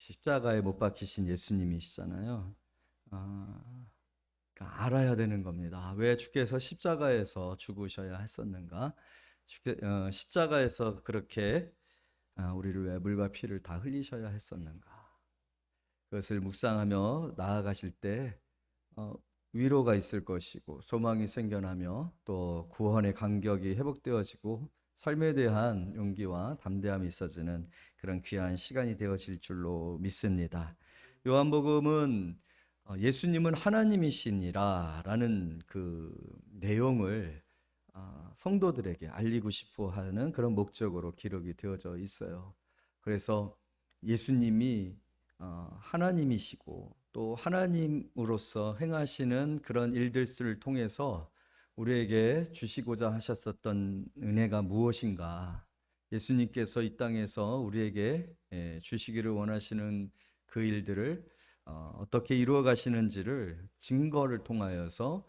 십자가에 못 박히신 예수님이시잖아요. 그러니까 알아야 되는 겁니다. 왜 주께서 십자가에서 죽으셔야 했었는가? 십자가에서 그렇게 우리를 왜 물과 피를 다 흘리셔야 했었는가? 그것을 묵상하며 나아가실 때 위로가 있을 것이고 소망이 생겨나며 또 구원의 간격이 회복되어지고 삶에 대한 용기와 담대함이 있어지는 그런 귀한 시간이 되어질 줄로 믿습니다. 요한복음은 예수님은 하나님이시니라 라는 그 내용을 성도들에게 알리고 싶어 하는 그런 목적으로 기록이 되어져 있어요. 그래서 예수님이 하나님이시고 또 하나님으로서 행하시는 그런 일들을 통해서 우리에게 주시고자 하셨었던 은혜가 무엇인가? 예수님께서 이 땅에서 우리에게 주시기를 원하시는 그 일들을 어떻게 이루어 가시는지를 증거를 통하여서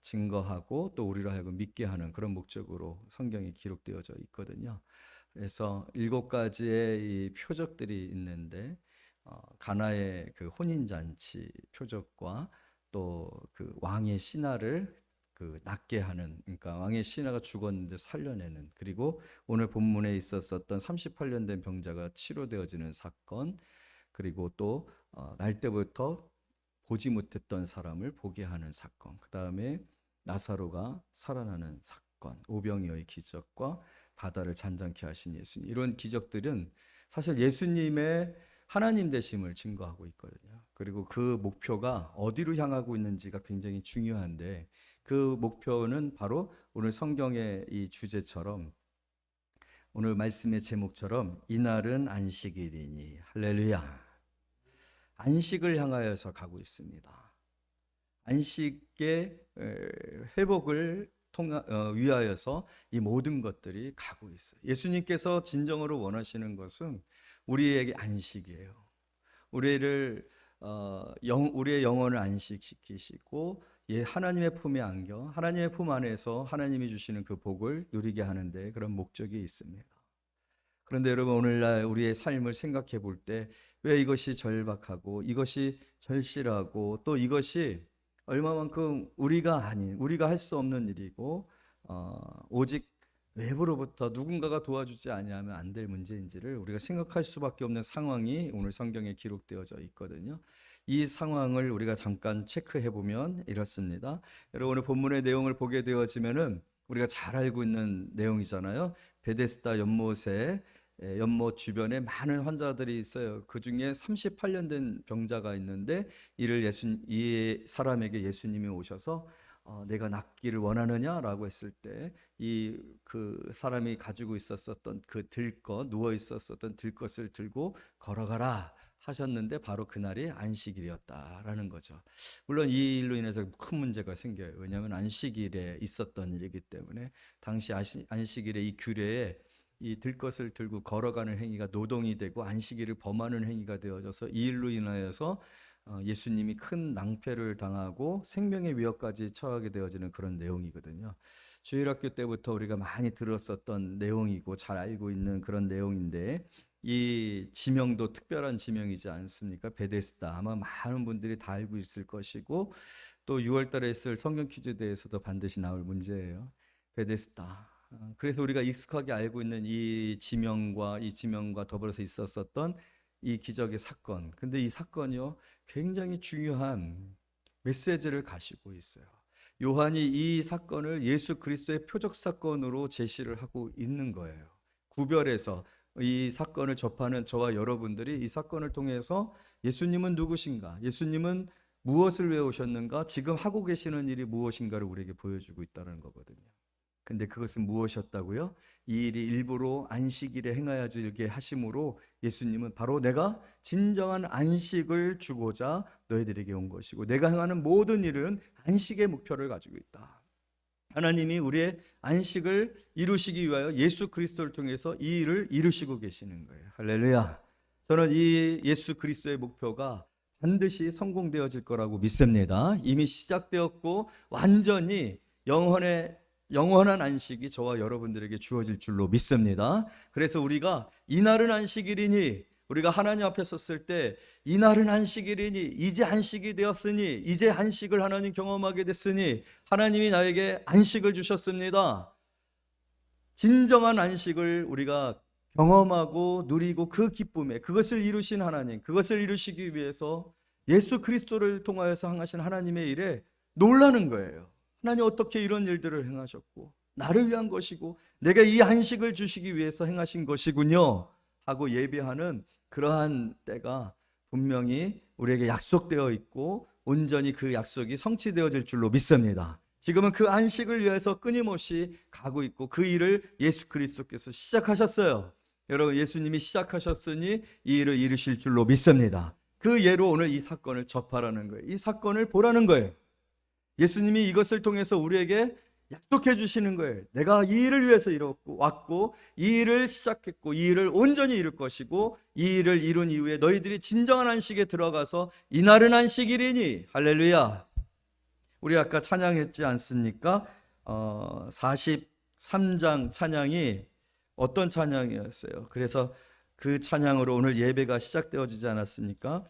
증거하고 또 우리로 하여금 믿게 하는 그런 목적으로 성경에 기록되어져 있거든요. 그래서 7가지의 이 표적들이 있는데 가나의 그 혼인잔치 표적과 또 그 왕의 신하를 그 낫게 하는, 그러니까 왕의 신하가 죽었는데 살려내는, 그리고 오늘 본문에 있었던 38년 된 병자가 치료되어지는 사건, 그리고 또 날 때부터 보지 못했던 사람을 보게 하는 사건, 그 다음에 나사로가 살아나는 사건, 오병이어의 기적과 바다를 잔잔케 하신 예수님, 이런 기적들은 사실 예수님의 하나님 되심을 증거하고 있거든요. 그리고 그 목표가 어디로 향하고 있는지가 굉장히 중요한데, 그 목표는 바로 오늘 성경의 이 주제처럼, 오늘 말씀의 제목처럼 이날은 안식일이니 할렐루야, 안식을 향하여서 가고 있습니다. 안식의 회복을 위하여서 이 모든 것들이 가고 있어요. 예수님께서 진정으로 원하시는 것은 우리에게 안식이에요. 우리의 영혼을 안식시키시고 하나님의 품에 안겨 하나님의 품 안에서 하나님이 주시는 그 복을 누리게 하는데 그런 목적이 있습니다. 그런데 여러분, 오늘날 우리의 삶을 생각해 볼 때 왜 이것이 절박하고 이것이 절실하고 또 이것이 얼마만큼 우리가 할 수 없는 일이고 오직 외부로부터 누군가가 도와주지 아니하면 안 될 문제인지를 우리가 생각할 수밖에 없는 상황이 오늘 성경에 기록되어져 있거든요. 이 상황을 우리가 잠깐 체크해 보면 이렇습니다. 여러분, 오늘 본문의 내용을 보게 되어지면은 우리가 잘 알고 있는 내용이잖아요. 베데스다 연못 주변에 많은 환자들이 있어요. 그 중에 38년 된 병자가 있는데 이 사람에게 예수님이 오셔서 내가 낫기를 원하느냐라고 했을 때 그 사람이 가지고 있었던 그 누워 있었던 들것을 들고 걸어가라 하셨는데 바로 그날이 안식일이었다라는 거죠. 물론 이 일로 인해서 큰 문제가 생겨요. 왜냐하면 안식일에 있었던 일이기 때문에 당시 안식일의 이 규례에 이 들것을 들고 걸어가는 행위가 노동이 되고 안식일을 범하는 행위가 되어져서 이 일로 인하여서 예수님이 큰 낭패를 당하고 생명의 위협까지 처하게 되어지는 그런 내용이거든요. 주일학교 때부터 우리가 많이 들었었던 내용이고 잘 알고 있는 그런 내용인데, 이 지명도 특별한 지명이지 않습니까? 베데스다, 아마 많은 분들이 다 알고 있을 것이고 또 6월 달에 있을 성경 퀴즈 대회에서도 반드시 나올 문제예요. 베데스다. 그래서 우리가 익숙하게 알고 있는 이 지명과 더불어서 있었던 이 기적의 사건. 근데 이 사건이요, 굉장히 중요한 메시지를 가지고 있어요. 요한이 이 사건을 예수 그리스도의 표적 사건으로 제시를 하고 있는 거예요. 구별해서 이 사건을 접하는 저와 여러분들이 이 사건을 통해서 예수님은 누구신가? 예수님은 무엇을 외우셨는가? 지금 하고 계시는 일이 무엇인가를 우리에게 보여주고 있다는 거거든요. 근데 그것은 무엇이었다고요? 이 일이 일부러 안식일에 행하여지게 하심으로 예수님은 바로 내가 진정한 안식을 주고자 너희들에게 온 것이고 내가 행하는 모든 일은 안식의 목표를 가지고 있다. 하나님이 우리의 안식을 이루시기 위하여 예수 그리스도를 통해서 이 일을 이루시고 계시는 거예요. 할렐루야. 저는 이 예수 그리스도의 목표가 반드시 성공되어질 거라고 믿습니다. 이미 시작되었고 완전히 영원한 안식이 저와 여러분들에게 주어질 줄로 믿습니다. 그래서 우리가 이날은 안식일이니 우리가 하나님 앞에 섰을 때 이날은 안식일이니 이제 안식이 되었으니 이제 안식을 하나님 경험하게 됐으니 하나님이 나에게 안식을 주셨습니다. 진정한 안식을 우리가 경험하고 누리고 그 기쁨에 그것을 이루신 하나님, 그것을 이루시기 위해서 예수 그리스도를 통하여서 행하신 하나님의 일에 놀라는 거예요. 하나님 어떻게 이런 일들을 행하셨고 나를 위한 것이고 내가 이 안식을 주시기 위해서 행하신 것이군요 하고 예배하는 그러한 때가 분명히 우리에게 약속되어 있고 온전히 그 약속이 성취되어질 줄로 믿습니다. 지금은 그 안식을 위해서 끊임없이 가고 있고 그 일을 예수 그리스도께서 시작하셨어요. 여러분, 예수님이 시작하셨으니 이 일을 이루실 줄로 믿습니다. 그 예로 오늘 이 사건을 접하라는 거예요. 이 사건을 보라는 거예요. 예수님이 이것을 통해서 우리에게 약속해 주시는 거예요. 내가 이 일을 위해서 왔고 이 일을 시작했고 이 일을 온전히 이룰 것이고 이 일을 이룬 이후에 너희들이 진정한 안식에 들어가서 이날은 안식일이니 할렐루야. 우리 아까 찬양했지 않습니까? 43장 찬양이 어떤 찬양이었어요? 그래서 그 찬양으로 오늘 예배가 시작되어지지 않았습니까?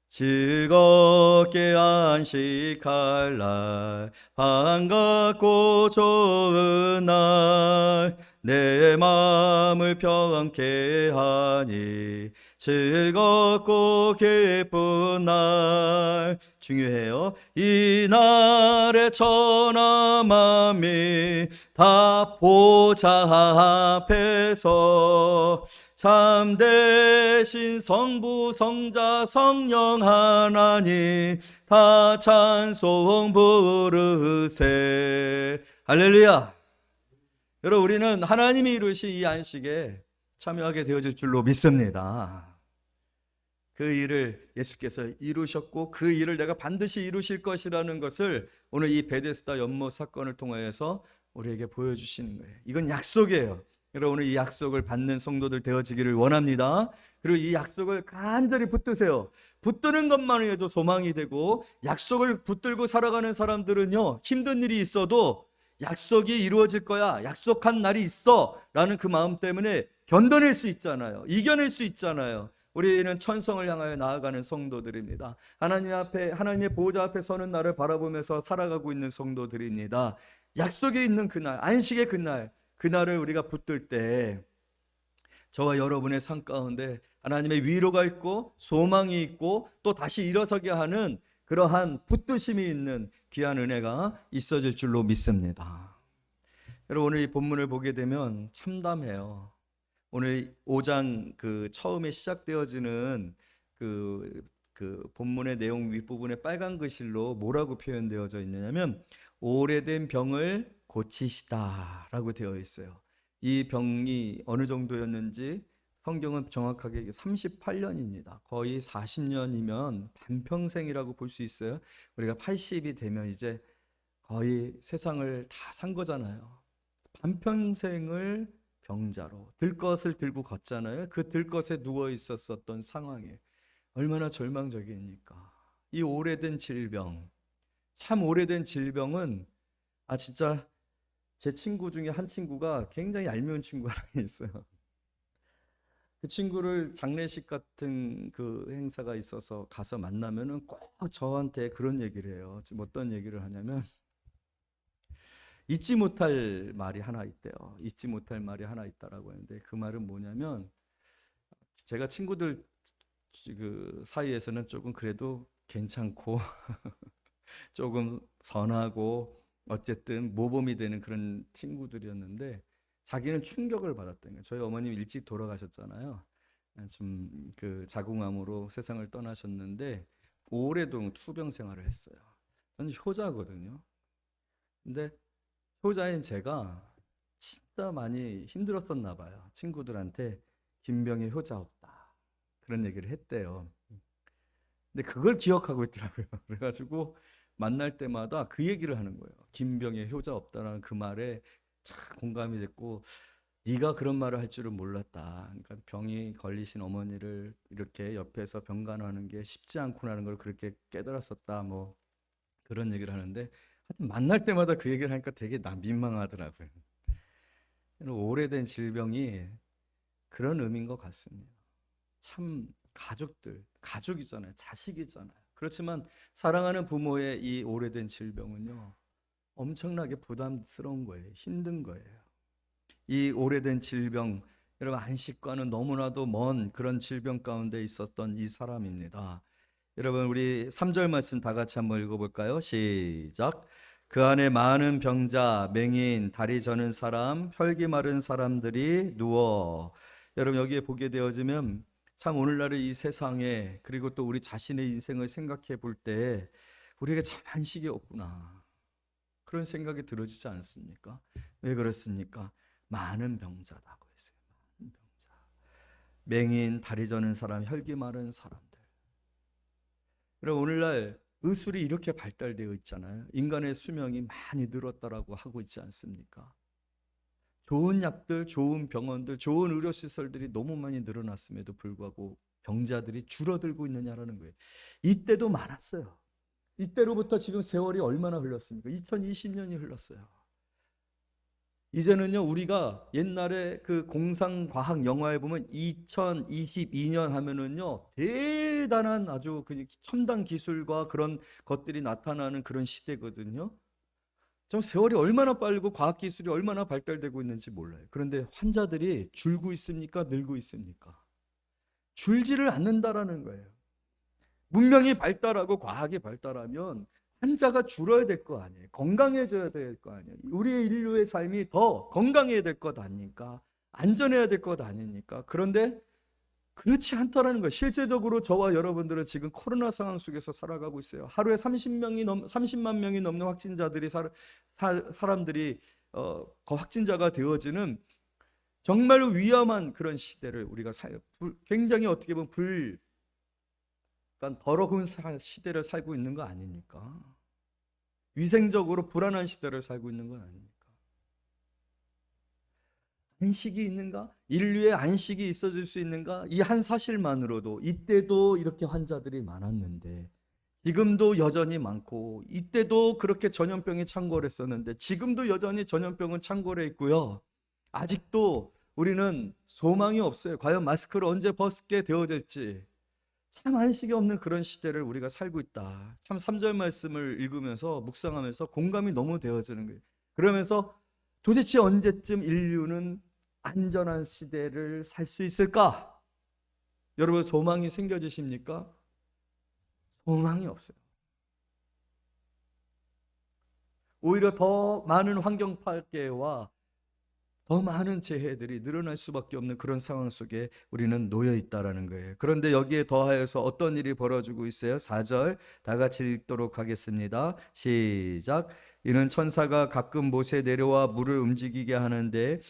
즐겁게 안식할 날 반갑고 좋은 날 내 마음을 평안케 하니 즐겁고 기쁜 날 중요해요. 이 날에 천하 만민 다 보좌 앞에서 참되신 성부 성자 성령 하나님 다 찬송 부르세. 할렐루야. 여러분, 우리는 하나님이 이루신 이 안식에 참여하게 되어질 줄로 믿습니다. 그 일을 예수께서 이루셨고 그 일을 내가 반드시 이루실 것이라는 것을 오늘 이 베데스다 연못 사건을 통하여서 우리에게 보여주시는 거예요. 이건 약속이에요. 여러분, 오늘 이 약속을 받는 성도들 되어지기를 원합니다. 그리고 이 약속을 간절히 붙드세요. 붙드는 것만으로도 소망이 되고 약속을 붙들고 살아가는 사람들은요, 힘든 일이 있어도 약속이 이루어질 거야, 약속한 날이 있어 라는 그 마음 때문에 견뎌낼 수 있잖아요. 이겨낼 수 있잖아요. 우리는 천성을 향하여 나아가는 성도들입니다. 하나님 앞에, 하나님의 보호자 앞에 서는 날을 바라보면서 살아가고 있는 성도들입니다. 약속에 있는 그날, 안식의 그날을 우리가 붙들 때 저와 여러분의 삶 가운데 하나님의 위로가 있고 소망이 있고 또 다시 일어서게 하는 그러한 붙드심이 있는 귀한 은혜가 있어질 줄로 믿습니다. 여러분, 오늘 이 본문을 보게 되면 참담해요. 오늘 5장 그 처음에 시작되어지는 그 본문의 내용 윗부분에 빨간 글씨로 뭐라고 표현되어져 있느냐면 오래된 병을 고치시다라고 되어 있어요. 이 병이 어느 정도였는지 성경은 정확하게 38년입니다. 거의 40년이면 반평생이라고 볼 수 있어요. 우리가 80이 되면 이제 거의 세상을 다 산 거잖아요. 반평생을 병자로 들것을 들고 걷잖아요. 그 들것에 누워 있었던 상황에 얼마나 절망적입니까? 이 오래된 질병, 참 오래된 질병은 진짜 제 친구 중에 한 친구가 굉장히 얄미운 친구가 있어요. 그 친구를 장례식 같은 그 행사가 있어서 가서 만나면은 꼭 저한테 그런 얘기를 해요. 지금 어떤 얘기를 하냐면 잊지 못할 말이 하나 있대요. 잊지 못할 말이 하나 있다라고 하는데 그 말은 뭐냐면 제가 친구들 그 사이에서는 조금 그래도 괜찮고 조금 선하고 어쨌든 모범이 되는 그런 친구들이었는데 자기는 충격을 받았던 거예요. 저희 어머님 일찍 돌아가셨잖아요. 좀 그 자궁암으로 세상을 떠나셨는데 오랫동안 투병 생활을 했어요. 저는 효자거든요. 근데 효자인 제가 진짜 많이 힘들었었나 봐요. 친구들한테 김병의 효자 없다 그런 얘기를 했대요. 근데 그걸 기억하고 있더라고요. 그래가지고 만날 때마다 그 얘기를 하는 거예요. 김병의 효자 없다라는 그 말에 참 공감이 됐고 네가 그런 말을 할 줄은 몰랐다. 그러니까 병이 걸리신 어머니를 이렇게 옆에서 병간호하는 게 쉽지 않구나는 걸 그렇게 깨달았었다. 뭐 그런 얘기를 하는데 하여튼 만날 때마다 그 얘기를 하니까 되게 민망하더라고요. 오래된 질병이 그런 의미인 것 같습니다. 참 가족이잖아요. 자식이잖아요. 그렇지만 사랑하는 부모의 이 오래된 질병은요, 엄청나게 부담스러운 거예요. 힘든 거예요. 이 오래된 질병, 여러분 안식과는 너무나도 먼 그런 질병 가운데 있었던 이 사람입니다. 여러분 우리 3절 말씀 다 같이 한번 읽어볼까요? 시작. 그 안에 많은 병자, 맹인, 다리 저는 사람, 혈기 마른 사람들이 누워. 여러분 여기에 보게 되어지면 참 오늘날의 이 세상에, 그리고 또 우리 자신의 인생을 생각해 볼 때 우리에게 참 안식이 없구나, 그런 생각이 들어지지 않습니까? 왜 그렇습니까? 많은 병자라고 했어요. 많은 병자, 맹인, 다리 저는 사람, 혈기 마른 사람들. 그럼 오늘날 의술이 이렇게 발달되어 있잖아요. 인간의 수명이 많이 늘었다라고 하고 있지 않습니까? 좋은 약들, 좋은 병원들, 좋은 의료시설들이 너무 많이 늘어났음에도 불구하고 병자들이 줄어들고 있느냐라는 거예요. 이때도 많았어요. 이때로부터 지금 세월이 얼마나 흘렀습니까? 2020년이 흘렀어요. 이제는요, 우리가 옛날에 그 공상과학 영화에 보면 2022년 하면은요, 대단한 아주 그 첨단 기술과 그런 것들이 나타나는 그런 시대거든요. 좀 세월이 얼마나 빠르고 과학기술이 얼마나 발달되고 있는지 몰라요. 그런데 환자들이 줄고 있습니까? 늘고 있습니까? 줄지를 않는다라는 거예요. 문명이 발달하고 과학이 발달하면 환자가 줄어야 될 거 아니에요. 건강해져야 될 거 아니에요. 우리의 인류의 삶이 더 건강해야 될 것 아닙니까? 안전해야 될 것 아닙니까? 그런데 그렇지 않다라는 거예요. 실제적으로 저와 여러분들은 지금 코로나 상황 속에서 살아가고 있어요. 하루에 30만 명이 넘는 확진자들이 사람들이 확진자가 되어지는 정말로 위험한 그런 시대를 우리가 굉장히 어떻게 보면 더러운 시대를 살고 있는 거 아닙니까? 위생적으로 불안한 시대를 살고 있는 건 아닙니까? 안식이 있는가? 인류의 안식이 있어질 수 있는가? 이 한 사실만으로도 이때도 이렇게 환자들이 많았는데, 지금도 여전히 많고, 이때도 그렇게 전염병이 창궐했었는데 지금도 여전히 전염병은 창궐해 있고요. 아직도 우리는 소망이 없어요. 과연 마스크를 언제 벗게 되어질지. 참 안식이 없는 그런 시대를 우리가 살고 있다. 참 3절 말씀을 읽으면서 묵상하면서 공감이 너무 되어지는 거예요. 그러면서 도대체 언제쯤 인류는 안전한 시대를 살 수 있을까? 여러분 소망이 생겨지십니까? 소망이 없어요. 오히려 더 많은 환경 파괴와 더 많은 재해들이 늘어날 수밖에 없는 그런 상황 속에 우리는 놓여 있다라는 거예요. 그런데 여기에 더하여서 어떤 일이 벌어지고 있어요? 4절 다 같이 읽도록 하겠습니다. 시작. 이는 천사가 가끔 못에 내려와 물을 움직이게 하는데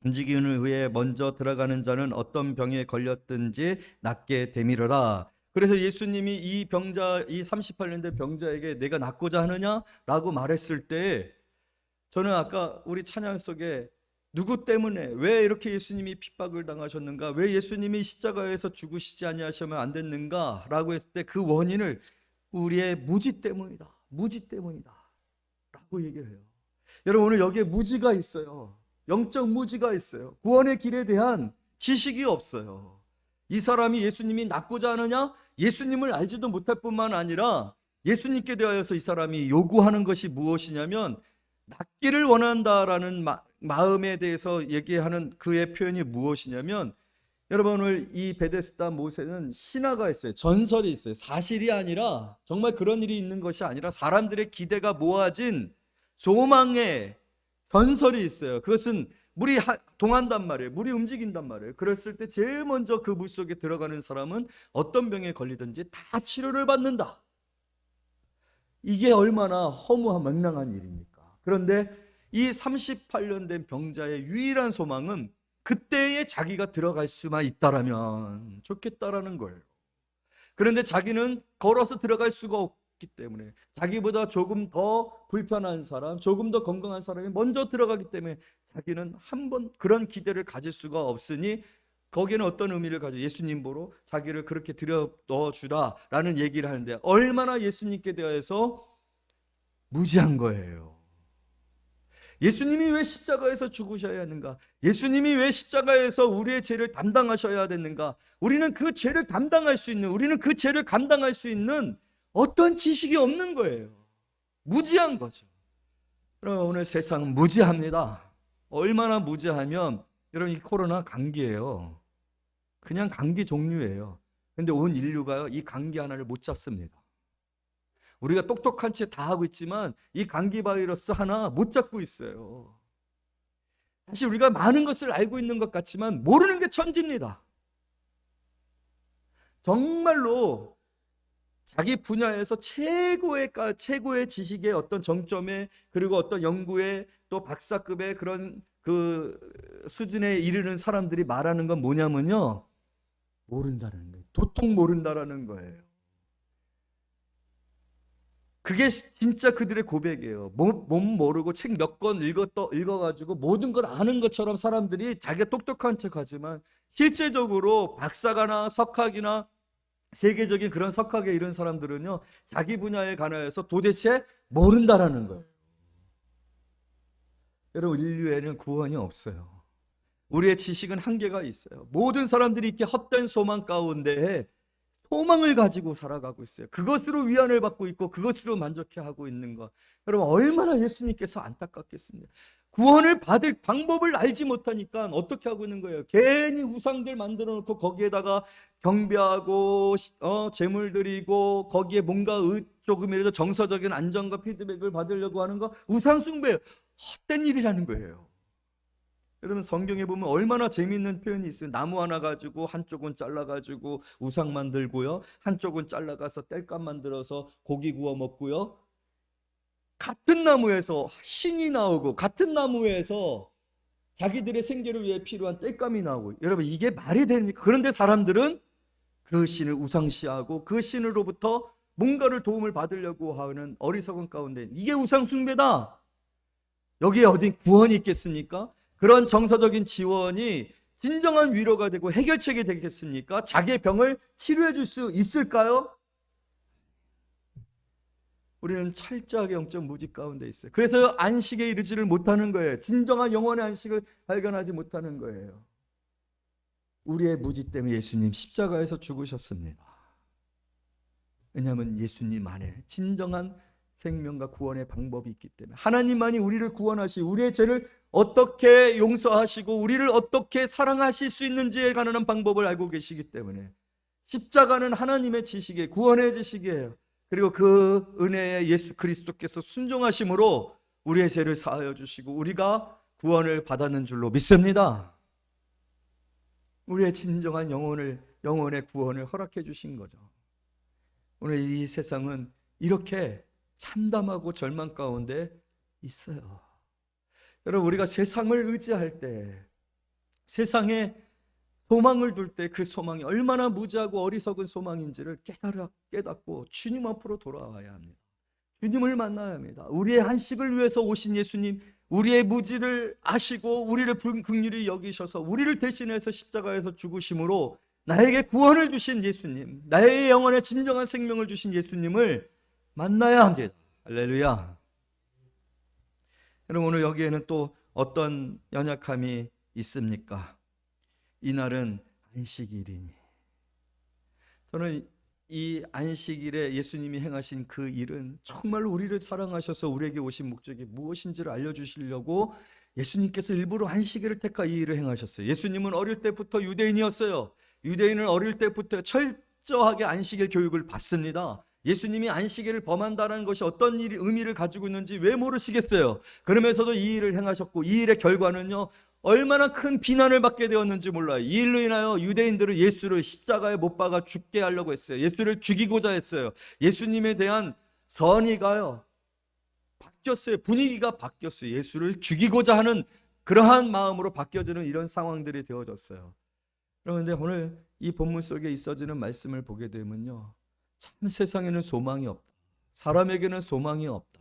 움직이는 후에 먼저 들어가는 자는 어떤 병에 걸렸든지 낫게 되밀어라. 그래서 예수님이 이 38년 된 병자에게 내가 낫고자 하느냐라고 말했을 때, 저는 아까 우리 찬양 속에 누구 때문에, 왜 이렇게 예수님이 핍박을 당하셨는가, 왜 예수님이 십자가에서 죽으시지 아니하시면 안 됐는가 라고 했을 때 그 원인을 우리의 무지 때문이다, 무지 때문이다 라고 얘기를 해요. 여러분 오늘 여기에 무지가 있어요. 영적 무지가 있어요. 구원의 길에 대한 지식이 없어요. 이 사람이 예수님이 낫고자 하느냐, 예수님을 알지도 못할 뿐만 아니라 예수님께 대하여서 이 사람이 요구하는 것이 무엇이냐면 낫기를 원한다라는 마음에 대해서 얘기하는 그의 표현이 무엇이냐면, 여러분 오늘 이 베데스다 모세는 신화가 있어요. 전설이 있어요. 사실이 아니라, 정말 그런 일이 있는 것이 아니라 사람들의 기대가 모아진 소망의 전설이 있어요. 그것은 물이 동한단 말이에요. 물이 움직인단 말이에요. 그랬을 때 제일 먼저 그 물 속에 들어가는 사람은 어떤 병에 걸리든지 다 치료를 받는다. 이게 얼마나 허무한 맹랑한 일입니까? 그런데 이 38년 된 병자의 유일한 소망은 그때에 자기가 들어갈 수만 있다라면 좋겠다라는 거예요. 그런데 자기는 걸어서 들어갈 수가 없기 때문에, 자기보다 조금 더 불편한 사람, 조금 더 건강한 사람이 먼저 들어가기 때문에 자기는 한번 그런 기대를 가질 수가 없으니, 거기에는 어떤 의미를 가지고 예수님 보러 자기를 그렇게 들여 넣어주라라는 얘기를 하는데, 얼마나 예수님께 대해서 무지한 거예요. 예수님이 왜 십자가에서 죽으셔야 하는가? 예수님이 왜 십자가에서 우리의 죄를 담당하셔야 되는가? 우리는 그 죄를 담당할 수 있는, 우리는 그 죄를 감당할 수 있는 어떤 지식이 없는 거예요. 무지한 거죠. 여러분, 오늘 세상은 무지합니다. 얼마나 무지하면, 여러분, 이 코로나 감기예요. 그냥 감기 종류예요. 근데 온 인류가요, 이 감기 하나를 못 잡습니다. 우리가 똑똑한 채 다 하고 있지만 이 감기 바이러스 하나 못 잡고 있어요. 사실 우리가 많은 것을 알고 있는 것 같지만 모르는 게 천지입니다. 정말로 자기 분야에서 최고의 지식의 어떤 정점에, 그리고 어떤 연구에, 또 박사급의 그런 그 수준에 이르는 사람들이 말하는 건 뭐냐면요, 모른다는 거예요. 도통 모른다라는 거예요. 그게 진짜 그들의 고백이에요. 못 모르고 책 몇 권 읽어가지고 모든 걸 아는 것처럼 사람들이 자기가 똑똑한 척하지만 실제적으로 박사가나 석학이나 세계적인 그런 석학에 이른 사람들은요, 자기 분야에 관해서 도대체 모른다라는 거예요. 여러분, 인류에는 구원이 없어요. 우리의 지식은 한계가 있어요. 모든 사람들이 이렇게 헛된 소망 가운데 소망을 가지고 살아가고 있어요. 그것으로 위안을 받고 있고 그것으로 만족해하고 있는 것. 여러분, 얼마나 예수님께서 안타깝겠습니까? 구원을 받을 방법을 알지 못하니까 어떻게 하고 있는 거예요? 괜히 우상들 만들어 놓고 거기에다가 경배하고 제물 드리고 거기에 뭔가 조금이라도 정서적인 안정과 피드백을 받으려고 하는 거, 우상 숭배, 헛된 일이라는 거예요. 여러분, 성경에 보면 얼마나 재미있는 표현이 있어요. 나무 하나 가지고 한쪽은 잘라가지고 우상 만들고요, 한쪽은 잘라가서 땔감 만들어서 고기 구워 먹고요. 같은 나무에서 신이 나오고 같은 나무에서 자기들의 생계를 위해 필요한 땔감이 나오고, 여러분, 이게 말이 됩니까? 그런데 사람들은 그 신을 우상시하고 그 신으로부터 뭔가를 도움을 받으려고 하는 어리석은 가운데, 이게 우상 숭배다. 여기에 어디 구원이 있겠습니까? 그런 정서적인 지원이 진정한 위로가 되고 해결책이 되겠습니까? 자기의 병을 치료해 줄 수 있을까요? 우리는 철저하게 영적 무지 가운데 있어요. 그래서 안식에 이르지를 못하는 거예요. 진정한 영혼의 안식을 발견하지 못하는 거예요. 우리의 무지 때문에 예수님 십자가에서 죽으셨습니다. 왜냐하면 예수님 안에 진정한 생명과 구원의 방법이 있기 때문에, 하나님만이 우리를 구원하시고 우리의 죄를 어떻게 용서하시고 우리를 어떻게 사랑하실 수 있는지에 관한 방법을 알고 계시기 때문에, 십자가는 하나님의 지식이에요. 구원의 지식이에요. 그리고 그 은혜에 예수 그리스도께서 순종하심으로 우리의 죄를 사하여 주시고 우리가 구원을 받았는 줄로 믿습니다. 우리의 진정한 영혼의 구원을 허락해 주신 거죠. 오늘 이 세상은 이렇게 참담하고 절망 가운데 있어요. 여러분, 우리가 세상을 의지할 때, 세상에 소망을 둘 때 그 소망이 얼마나 무지하고 어리석은 소망인지를 깨닫고 주님 앞으로 돌아와야 합니다. 주님을 만나야 합니다. 우리의 한식을 위해서 오신 예수님, 우리의 무지를 아시고 우리를 긍휼히 여기셔서 우리를 대신해서 십자가에서 죽으심으로 나에게 구원을 주신 예수님, 나의 영혼에 진정한 생명을 주신 예수님을 만나야 합니다. 할렐루야. 여러분, 오늘 여기에는 또 어떤 연약함이 있습니까? 이날은 안식일이니. 저는 이 안식일에 예수님이 행하신 그 일은 정말로 우리를 사랑하셔서 우리에게 오신 목적이 무엇인지를 알려주시려고 예수님께서 일부러 안식일을 택하 이 일을 행하셨어요. 예수님은 어릴 때부터 유대인이었어요. 유대인은 어릴 때부터 철저하게 안식일 교육을 받습니다. 예수님이 안식일을 범한다는 것이 어떤 의미를 가지고 있는지 왜 모르시겠어요? 그러면서도 이 일을 행하셨고, 이 일의 결과는요, 얼마나 큰 비난을 받게 되었는지 몰라요. 이 일로 인하여 유대인들은 예수를 십자가에 못 박아 죽게 하려고 했어요. 예수를 죽이고자 했어요. 예수님에 대한 선의가요 바뀌었어요. 분위기가 바뀌었어요. 예수를 죽이고자 하는 그러한 마음으로 바뀌어지는 이런 상황들이 되어졌어요. 그런데 오늘 이 본문 속에 있어지는 말씀을 보게 되면요, 참 세상에는 소망이 없다. 사람에게는 소망이 없다.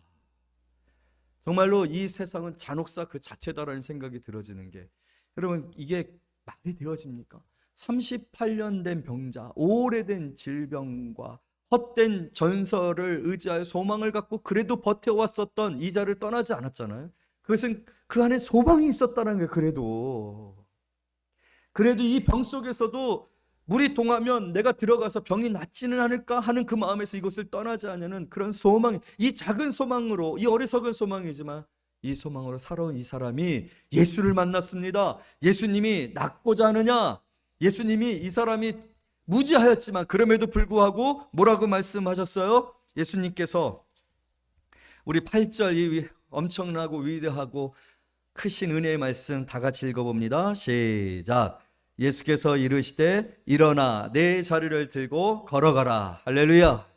정말로 이 세상은 잔혹사 그 자체다라는 생각이 들어지는 게, 여러분, 이게 말이 되어집니까? 38년 된 병자, 오래된 질병과 헛된 전설을 의지하여 소망을 갖고 그래도 버텨왔었던 이 자를 떠나지 않았잖아요. 그것은 그 안에 소망이 있었다는 거예요. 그래도 이 병 속에서도 물이 동하면 내가 들어가서 병이 낫지는 않을까 하는 그 마음에서 이곳을 떠나지 않는 그런 소망, 이 작은 소망으로, 이 어리석은 소망이지만 이 소망으로 살아온 이 사람이 예수를 만났습니다. 예수님이 낫고자 하느냐? 예수님이 이 사람이 무지하였지만 그럼에도 불구하고 뭐라고 말씀하셨어요? 예수님께서 우리 8절 이 엄청나고 위대하고 크신 은혜의 말씀 다 같이 읽어봅니다. 시작. 예수께서 이르시되 일어나 내 자리를 들고 걸어가라. 할렐루야.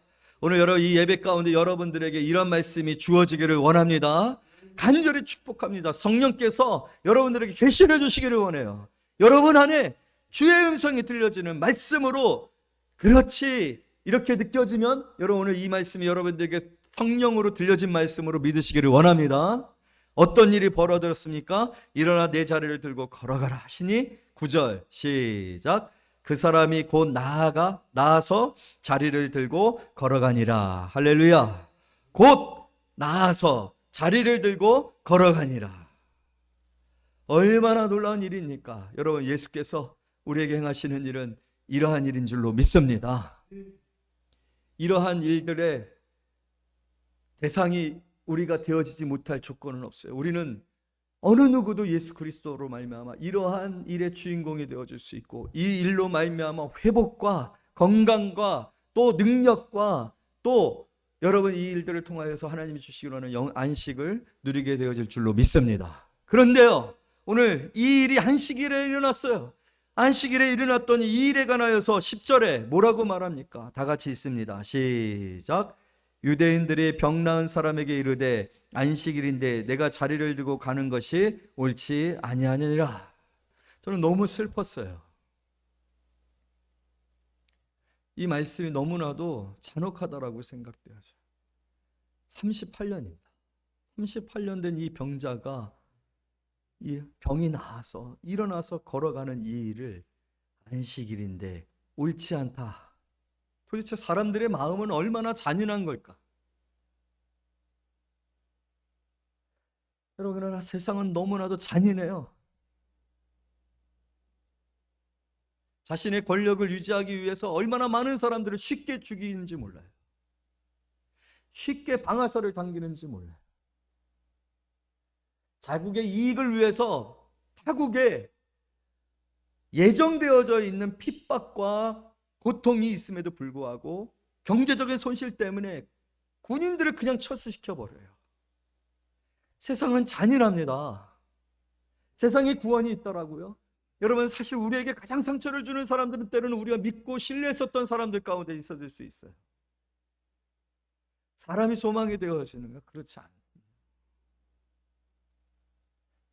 오늘 여러분 이 예배 가운데 여러분들에게 이런 말씀이 주어지기를 원합니다. 간절히 축복합니다. 성령께서 여러분들에게 계시해 주시기를 원해요. 여러분 안에 주의 음성이 들려지는 말씀으로, 그렇지 이렇게 느껴지면 여러분 오늘 이 말씀이 여러분들에게 성령으로 들려진 말씀으로 믿으시기를 원합니다. 어떤 일이 벌어졌습니까? 일어나 내 자리를 들고 걸어가라 하시니 9절 시작. 그 사람이 곧 나아서 자리를 들고 걸어가니라. 할렐루야. 곧 나아서 자리를 들고 걸어가니라. 얼마나 놀라운 일입니까? 여러분, 예수께서 우리에게 행하시는 일은 이러한 일인 줄로 믿습니다. 이러한 일들의 대상이 우리가 되어지지 못할 조건은 없어요. 우리는 어느 누구도 예수 그리스도로 말미암아 이러한 일의 주인공이 되어줄 수 있고, 이 일로 말미암아 회복과 건강과 또 능력과 또 여러분 이 일들을 통하여서 하나님이 주시기로 하는 안식을 누리게 되어질 줄로 믿습니다. 그런데요, 오늘 이 일이 안식일에 일어났어요. 안식일에 일어났더니 이 일에 관하여서 10절에 뭐라고 말합니까? 다 같이 있습니다. 시작. 유대인들이 병 나은 사람에게 이르되 안식일인데 내가 자리를 두고 가는 것이 옳지 아니하니라. 저는 너무 슬펐어요. 이 말씀이 너무나도 잔혹하다라고 생각돼요. 38년입니다. 38년 된 이 병자가 이 병이 나아서 일어나서 걸어가는 이 일을 안식일인데 옳지 않다. 도대체 사람들의 마음은 얼마나 잔인한 걸까? 여러분, 그러나 세상은 너무나도 잔인해요. 자신의 권력을 유지하기 위해서 얼마나 많은 사람들을 쉽게 죽이는지 몰라요. 쉽게 방아쇠를 당기는지 몰라요. 자국의 이익을 위해서 타국에 예정되어져 있는 핍박과 고통이 있음에도 불구하고 경제적인 손실 때문에 군인들을 그냥 철수시켜버려요. 세상은 잔인합니다. 세상에 구원이 있더라고요. 여러분, 사실 우리에게 가장 상처를 주는 사람들은 때로는 우리가 믿고 신뢰했었던 사람들 가운데 있어질 수 있어요. 사람이 소망이 되어지는가? 그렇지 않습니다.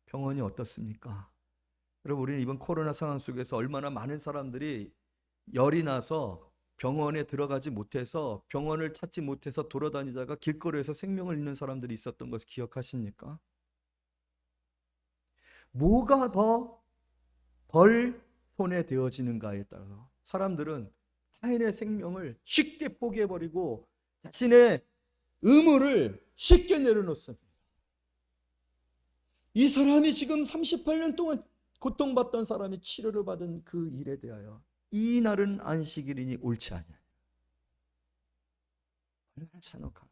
병원이 어떻습니까? 여러분, 우리는 이번 코로나 상황 속에서 얼마나 많은 사람들이 열이 나서 병원에 들어가지 못해서, 병원을 찾지 못해서 돌아다니다가 길거리에서 생명을 잃는 사람들이 있었던 것을 기억하십니까? 뭐가 덜 손해되어지는가에 따라서 사람들은 타인의 생명을 쉽게 포기해버리고 자신의 의무를 쉽게 내려놓습니다. 이 사람이 지금 38년 동안 고통받던 사람이 치료를 받은 그 일에 대하여 이 날은 안식일이니 옳지 않냐. 얼마나 잔혹한.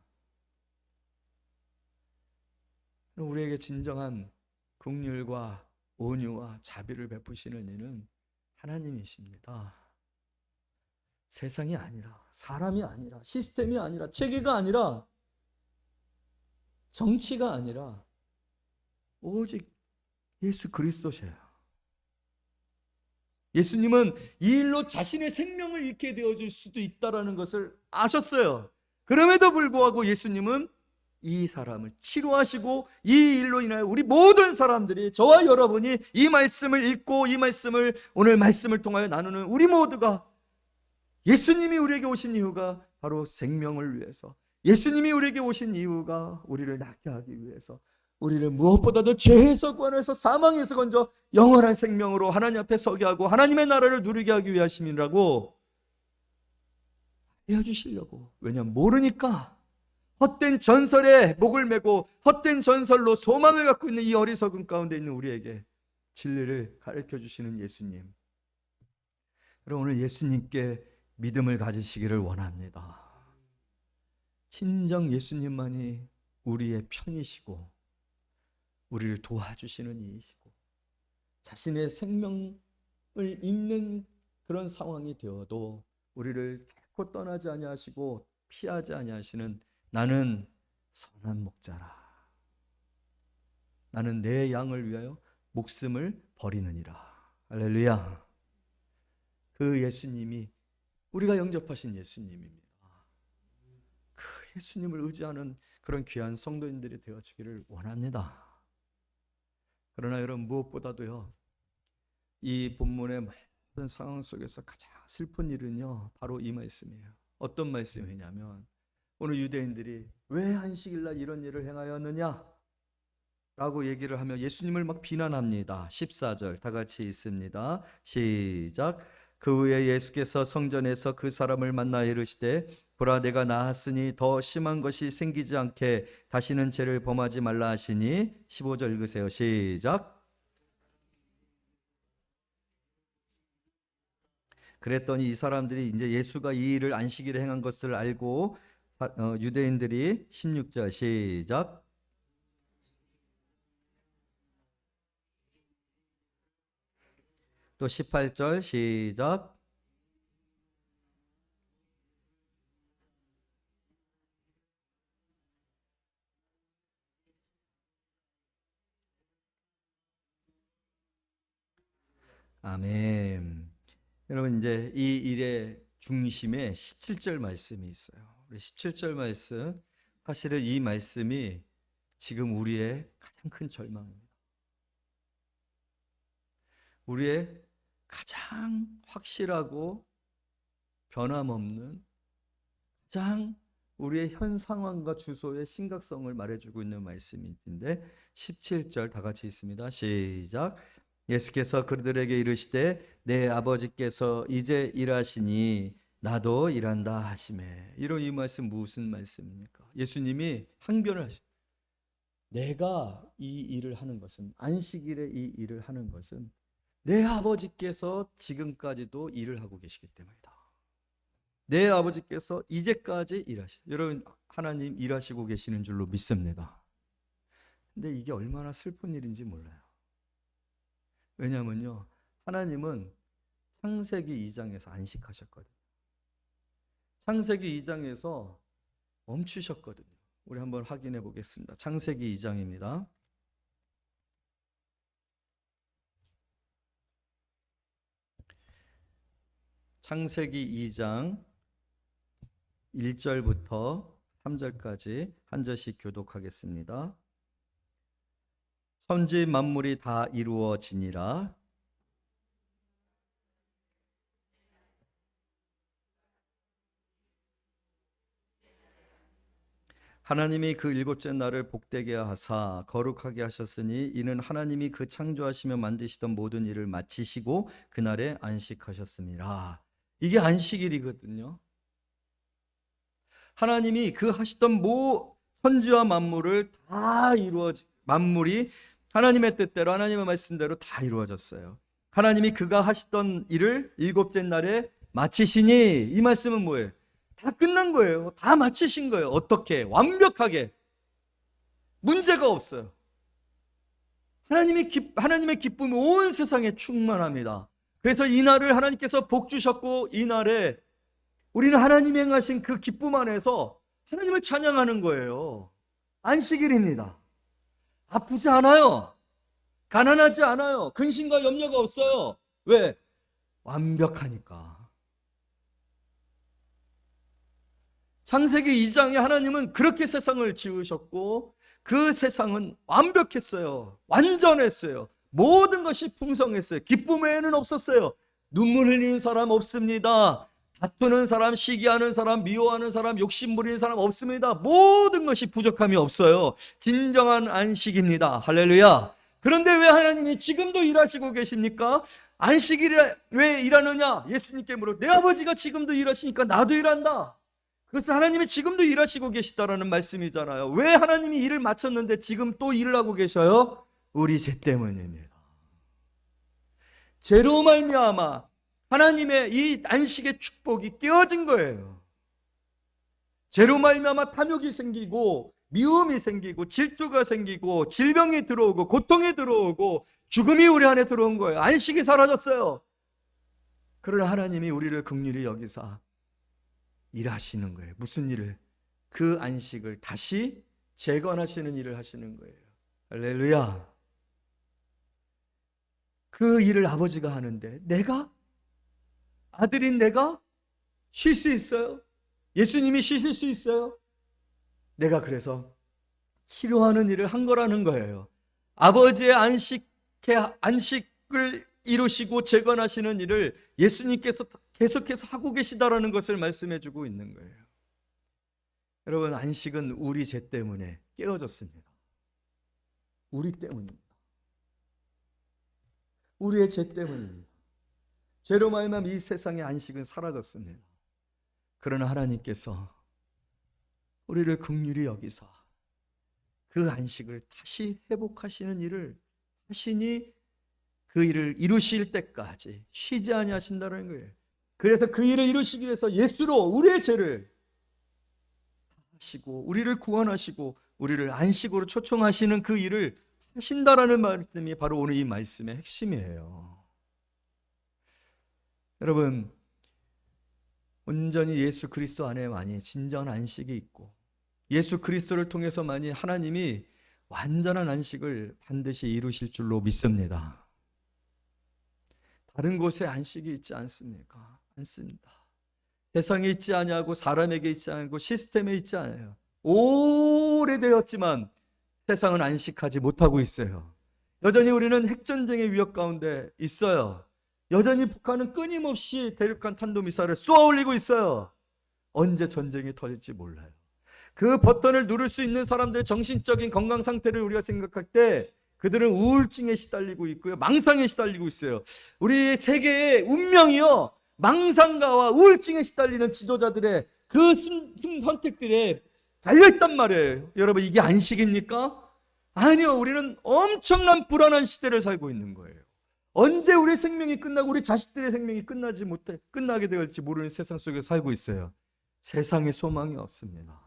우리에게 진정한 긍휼과 온유와 자비를 베푸시는 이는 하나님이십니다. 세상이 아니라, 사람이 아니라, 시스템이 아니라, 체계가 아니라, 정치가 아니라 오직 예수 그리스도셔요. 예수님은 이 일로 자신의 생명을 잃게 되어줄 수도 있다는 것을 아셨어요. 그럼에도 불구하고 예수님은 이 사람을 치료하시고 이 일로 인하여 우리 모든 사람들이, 저와 여러분이 이 말씀을 읽고 이 말씀을, 오늘 말씀을 통하여 나누는 우리 모두가, 예수님이 우리에게 오신 이유가 바로 생명을 위해서, 예수님이 우리에게 오신 이유가 우리를 낫게 하기 위해서, 우리를 무엇보다도 죄에서 구원해서 사망에서 건져 영원한 생명으로 하나님 앞에 서게 하고 하나님의 나라를 누리게 하기 위하심이라고 해주시려고. 왜냐하면 모르니까, 헛된 전설에 목을 메고 헛된 전설로 소망을 갖고 있는 이 어리석은 가운데 있는 우리에게 진리를 가르쳐 주시는 예수님. 여러분, 오늘 예수님께 믿음을 가지시기를 원합니다. 친정 예수님만이 우리의 편이시고 우리를 도와주시는 이이시고 자신의 생명을 잃는 그런 상황이 되어도 우리를 결코 떠나지 아니하시고 피하지 아니하시는 나는 선한 목자라. 나는 내 양을 위하여 목숨을 버리느니라. 할렐루야. 그 예수님이 우리가 영접하신 예수님입니다. 그 예수님을 의지하는 그런 귀한 성도인들이 되어주기를 원합니다. 그러나 여러분, 무엇보다도요, 이 본문의 모든 상황 속에서 가장 슬픈 일은요, 바로 이 말씀이에요. 어떤 말씀이냐면, 오늘 유대인들이 왜 안식일날 이런 일을 행하였느냐 라고 얘기를 하며 예수님을 막 비난합니다. 14절 다 같이 있습니다. 시작. 그 후에 예수께서 성전에서 그 사람을 만나 이르시되 보라, 내가 나았으니 더 심한 것이 생기지 않게 다시는 죄를 범하지 말라 하시니. 15절 읽으세요. 시작. 그랬더니 이 사람들이 이제 예수가 이 일을 안식일에 행한 것을 알고 유대인들이 16절 시작. 또 18절 시작. 아멘. 여러분, 이제 이 일의 중심에 17절 말씀이 있어요. 우리 17절 말씀, 사실은 이 말씀이 지금 우리의 가장 큰 절망입니다. 우리의 가장 확실하고 변함없는, 가장 우리의 현 상황과 주소의 심각성을 말해주고 있는 말씀인데, 17절 다 같이 있습니다. 시작. 예수께서 그들에게 이르시되 내 아버지께서 이제 일하시니 나도 일한다 하시매. 이런 이 말씀 무슨 말씀입니까? 예수님이 항변을 하시. 내가 이 일을 하는 것은, 안식일에 이 일을 하는 것은 내 아버지께서 지금까지도 일을 하고 계시기 때문이다. 내 아버지께서 이제까지 일하시다. 여러분, 하나님 일하시고 계시는 줄로 믿습니다. 근데 이게 얼마나 슬픈 일인지 몰라요. 왜냐하면요, 하나님은 창세기 2장에서 안식하셨거든요. 창세기 2장에서 멈추셨거든요. 우리 한번 확인해 보겠습니다. 창세기 2장입니다. 창세기 2장 1절부터 3절까지 한 절씩 교독하겠습니다. 천지 만물이 다 이루어지니라. 하나님이 그 일곱째 날을 복되게 하사 거룩하게 하셨으니 이는 하나님이 그 창조하시며 만드시던 모든 일을 마치시고 그날에 안식하셨습니다. 이게 안식일이거든요. 하나님이 그 하시던 천지와 만물을 다 만물이 하나님의 뜻대로, 하나님의 말씀대로 다 이루어졌어요. 하나님이 그가 하시던 일을 일곱째 날에 마치시니, 이 말씀은 뭐예요? 다 끝난 거예요. 다 마치신 거예요. 어떻게? 완벽하게. 문제가 없어요. 하나님의 기쁨이 온 세상에 충만합니다. 그래서 이 날을 하나님께서 복 주셨고, 이 날에 우리는 하나님이 행하신 그 기쁨 안에서 하나님을 찬양하는 거예요. 안식일입니다. 아프지 않아요. 가난하지 않아요. 근심과 염려가 없어요. 왜? 완벽하니까. 창세기 2장에 하나님은 그렇게 세상을 지으셨고 그 세상은 완벽했어요. 완전했어요. 모든 것이 풍성했어요. 기쁨 외에는 없었어요. 눈물 흘리는 사람 없습니다. 다투는 사람, 시기하는 사람, 미워하는 사람, 욕심 부리는 사람 없습니다. 모든 것이 부족함이 없어요. 진정한 안식입니다. 할렐루야. 그런데 왜 하나님이 지금도 일하시고 계십니까? 안식일에 왜 일하느냐? 예수님께 물어. 내 아버지가 지금도 일하시니까 나도 일한다. 그것은 하나님이 지금도 일하시고 계시다라는 말씀이잖아요. 왜 하나님이 일을 마쳤는데 지금 또 일을 하고 계셔요? 우리 죄 때문입니다. 죄로 말미암아 하나님의 이 안식의 축복이 깨어진 거예요. 죄로 말미암아 탐욕이 생기고 미움이 생기고 질투가 생기고 질병이 들어오고 고통이 들어오고 죽음이 우리 안에 들어온 거예요. 안식이 사라졌어요. 그러나 하나님이 우리를 긍휼히 여기사 일하시는 거예요. 무슨 일을? 그 안식을 다시 재건하시는 일을 하시는 거예요. 할렐루야. 그 일을 아버지가 하는데 내가? 아들인 내가? 쉴 수 있어요? 예수님이 쉬실 수 있어요? 내가 그래서 치료하는 일을 한 거라는 거예요. 아버지의 안식을 이루시고 재건하시는 일을 예수님께서 계속해서 하고 계시다라는 것을 말씀해 주고 있는 거예요. 여러분, 안식은 우리 죄 때문에 깨어졌습니다. 우리 때문입니다. 우리의 죄 때문입니다. 죄로 말미암아 이 세상의 안식은 사라졌습니다. 그러나 하나님께서 우리를 긍휼히 여기사 그 안식을 다시 회복하시는 일을 하시니 그 일을 이루실 때까지 쉬지 아니하신다는 거예요. 그래서 그 일을 이루시기 위해서 예수로 우리의 죄를 사하시고 우리를 구원하시고 우리를 안식으로 초청하시는 그 일을 하신다라는 말씀이 바로 오늘 이 말씀의 핵심이에요. 여러분, 온전히 예수 그리스도 안에만이 진정한 안식이 있고 예수 그리스도를 통해서만이 하나님이 완전한 안식을 반드시 이루실 줄로 믿습니다. 다른 곳에 안식이 있지 않습니까? 않습니다. 세상에 있지 아니하고 사람에게 있지 않고 시스템에 있지 않아요. 오래되었지만 세상은 안식하지 못하고 있어요. 여전히 우리는 핵전쟁의 위협 가운데 있어요. 여전히 북한은 끊임없이 대륙간 탄도미사일을 쏘아 올리고 있어요. 언제 전쟁이 터질지 몰라요. 그 버튼을 누를 수 있는 사람들의 정신적인 건강 상태를 우리가 생각할 때 그들은 우울증에 시달리고 있고요. 망상에 시달리고 있어요. 우리 세계의 운명이요. 망상가와 우울증에 시달리는 지도자들의 그 선택들에 달려있단 말이에요. 여러분, 이게 안식입니까? 아니요. 우리는 엄청난 불안한 시대를 살고 있는 거예요. 언제 우리 생명이 끝나고 우리 자식들의 생명이 끝나게 될지 모르는 세상 속에 살고 있어요. 세상에 소망이 없습니다.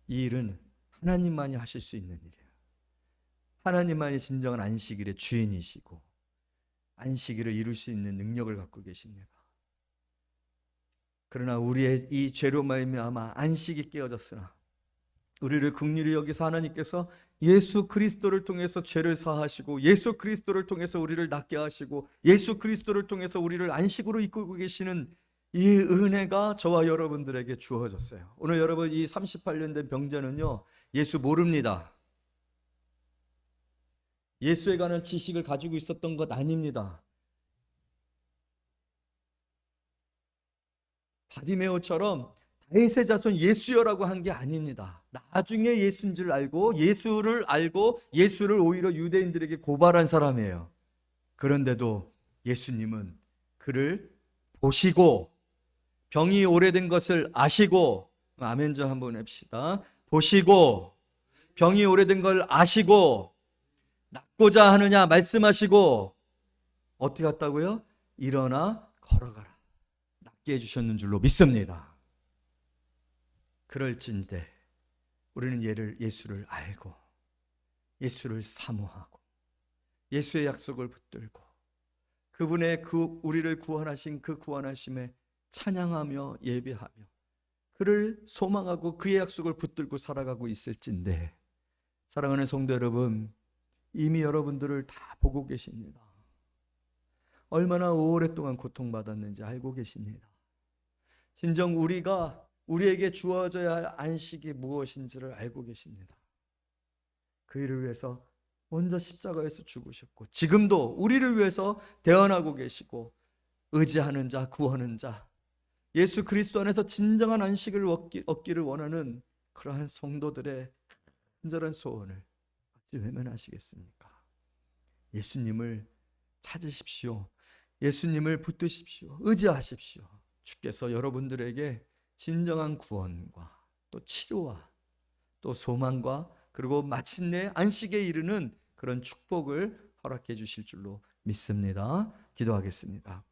이 일은 하나님만이 하실 수 있는 일이에요. 하나님만이 진정한 안식일의 주인이시고 안식일을 이룰 수 있는 능력을 갖고 계십니다. 그러나 우리의 이 죄로 말미암아 안식이 깨어졌으나 우리를 긍휼히 여기서 하나님께서 예수 그리스도를 통해서 죄를 사하시고 예수 그리스도를 통해서 우리를 낫게 하시고 예수 그리스도를 통해서 우리를 안식으로 이끌고 계시는 이 은혜가 저와 여러분들에게 주어졌어요. 오늘 여러분, 이 38년 된 병자는요, 예수 모릅니다. 예수에 관한 지식을 가지고 있었던 것 아닙니다. 바디메오처럼 다윗의 자손 예수여라고 한 게 아닙니다. 나중에 예수인 줄 알고 예수를 오히려 유대인들에게 고발한 사람이에요. 그런데도 예수님은 그를 보시고 병이 오래된 것을 아시고, 아멘 좀 한번 합시다. 보시고 병이 오래된 걸 아시고 낫고자 하느냐 말씀하시고 어떻게 했다고요? 일어나 걸어가라. 낫게 해주셨는 줄로 믿습니다. 그럴진대 우리는 예수를 알고 예수를 사모하고 예수의 약속을 붙들고 그분의 우리를 구원하신 그 구원하심에 찬양하며 예배하며 그를 소망하고 그의 약속을 붙들고 살아가고 있을진데, 사랑하는 성도 여러분, 이미 여러분들을 다 보고 계십니다. 얼마나 오랫동안 고통받았는지 알고 계십니다. 진정 우리에게 주어져야 할 안식이 무엇인지를 알고 계십니다. 그 일을 위해서 먼저 십자가에서 죽으셨고 지금도 우리를 위해서 대언하고 계시고 의지하는 자, 구하는 자, 예수 그리스도 안에서 진정한 안식을 얻기를 원하는 그러한 성도들의 간절한 소원을 어찌 외면하시겠습니까? 예수님을 찾으십시오. 예수님을 붙드십시오. 의지하십시오. 주께서 여러분들에게 진정한 구원과 또 치료와 또 소망과 그리고 마침내 안식에 이르는 그런 축복을 허락해 주실 줄로 믿습니다. 기도하겠습니다.